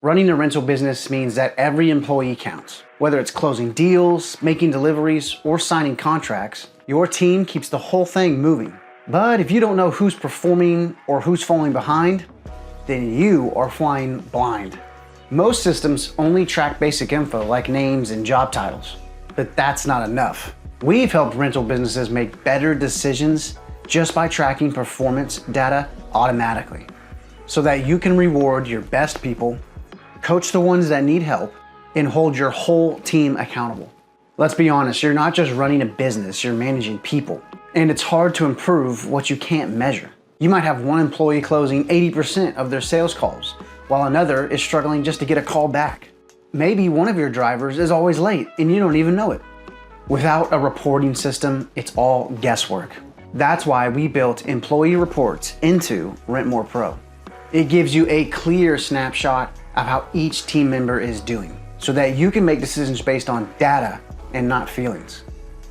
Running a rental business means that every employee counts. Whether it's closing deals, making deliveries, or signing contracts, your team keeps the whole thing moving. But if you don't know who's performing or who's falling behind, then you are flying blind. Most systems only track basic info like names and job titles, but that's not enough. We've helped rental businesses make better decisions just by tracking performance data automatically, so that you can reward your best people, coach the ones that need help, and hold your whole team accountable. Let's be honest, you're not just running a business, you're managing people. And it's hard to improve what you can't measure. You might have one employee closing 80% of their sales calls, while another is struggling just to get a call back. Maybe one of your drivers is always late and you don't even know it. Without a reporting system, it's all guesswork. That's why we built employee reports into RentMore Pro. It gives you a clear snapshot of how each team member is doing, so that you can make decisions based on data and not feelings.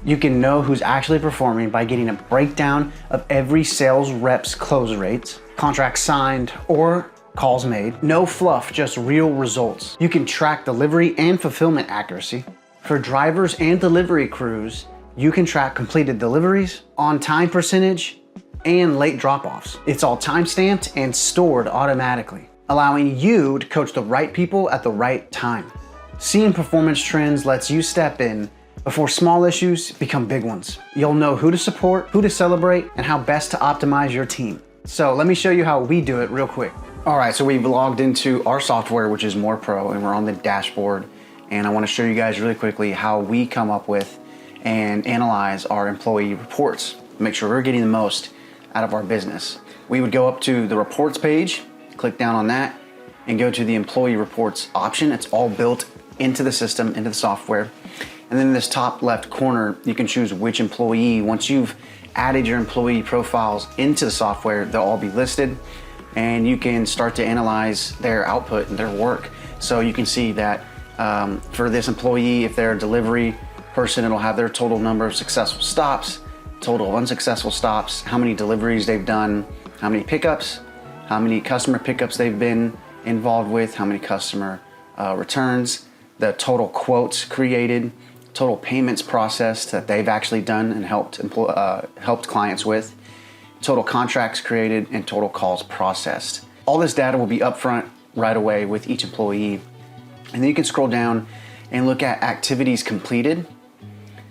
You can know who's actually performing by getting a breakdown of every sales rep's close rates, contracts signed, or calls made. No fluff, just real results. You can track delivery and fulfillment accuracy. For drivers and delivery crews, you can track completed deliveries, on-time percentage, and late drop-offs. It's all time-stamped and stored automatically, allowing you to coach the right people at the right time. Seeing performance trends lets you step in before small issues become big ones. You'll know who to support, who to celebrate, and how best to optimize your team. So let me show you how we do it real quick. All right, so we've logged into our software, which is More Pro, and we're on the dashboard. And I want to show you guys really quickly how we come up with and analyze our employee reports. Make sure we're getting the most out of our business. We would go up to the reports page, click down on that, and go to the employee reports option. It's all built into the system, into the software. And then in this top left corner, you can choose which employee. Once you've added your employee profiles into the software, they'll all be listed, and you can start to analyze their output and their work. So you can see that for this employee, if they're a delivery person, it'll have their total number of successful stops, total of unsuccessful stops, how many deliveries they've done, how many pickups, how many customer pickups they've been involved with, how many customer returns, the total quotes created, total payments processed that they've actually done and helped clients with, total contracts created, and total calls processed. All this data will be upfront right away with each employee. And then you can scroll down and look at activities completed.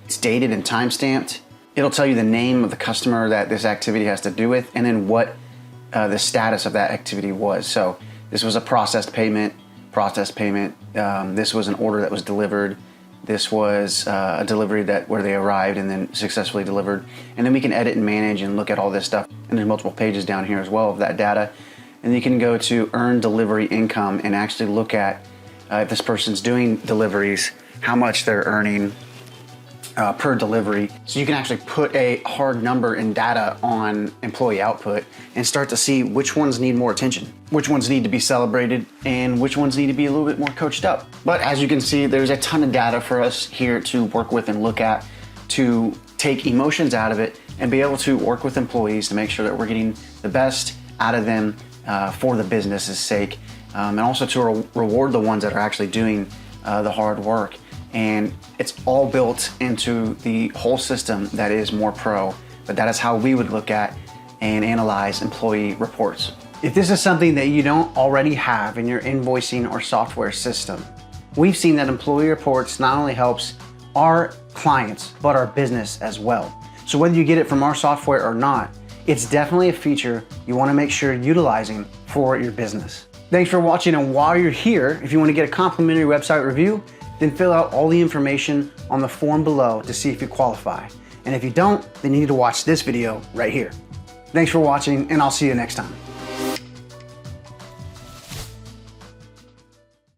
It's dated and time-stamped. It'll tell you the name of the customer that this activity has to do with, and then what the status of that activity was. So this was a processed payment. This was an order that was delivered. This was a delivery where they arrived and then successfully delivered. And then we can edit and manage and look at all this stuff. And there's multiple pages down here as well of that data. And you can go to earn delivery income and actually look at if this person's doing deliveries, how much they're earning per delivery. So you can actually put a hard number in data on employee output and start to see which ones need more attention, which ones need to be celebrated, and which ones need to be a little bit more coached up. But as you can see, there's a ton of data for us here to work with and look at, to take emotions out of it and be able to work with employees to make sure that we're getting the best out of them for the business's sake, and also to reward the ones that are actually doing the hard work. And it's all built into the whole system that is More Pro, but that is how we would look at and analyze employee reports. If this is something that you don't already have in your invoicing or software system, we've seen that employee reports not only helps our clients, but our business as well. So whether you get it from our software or not, it's definitely a feature you want to make sure you're utilizing for your business. Thanks for watching, and while you're here, if you want to get a complimentary website review, then fill out all the information on the form below to see if you qualify. And if you don't, then you need to watch this video right here. Thanks for watching, and I'll see you next time.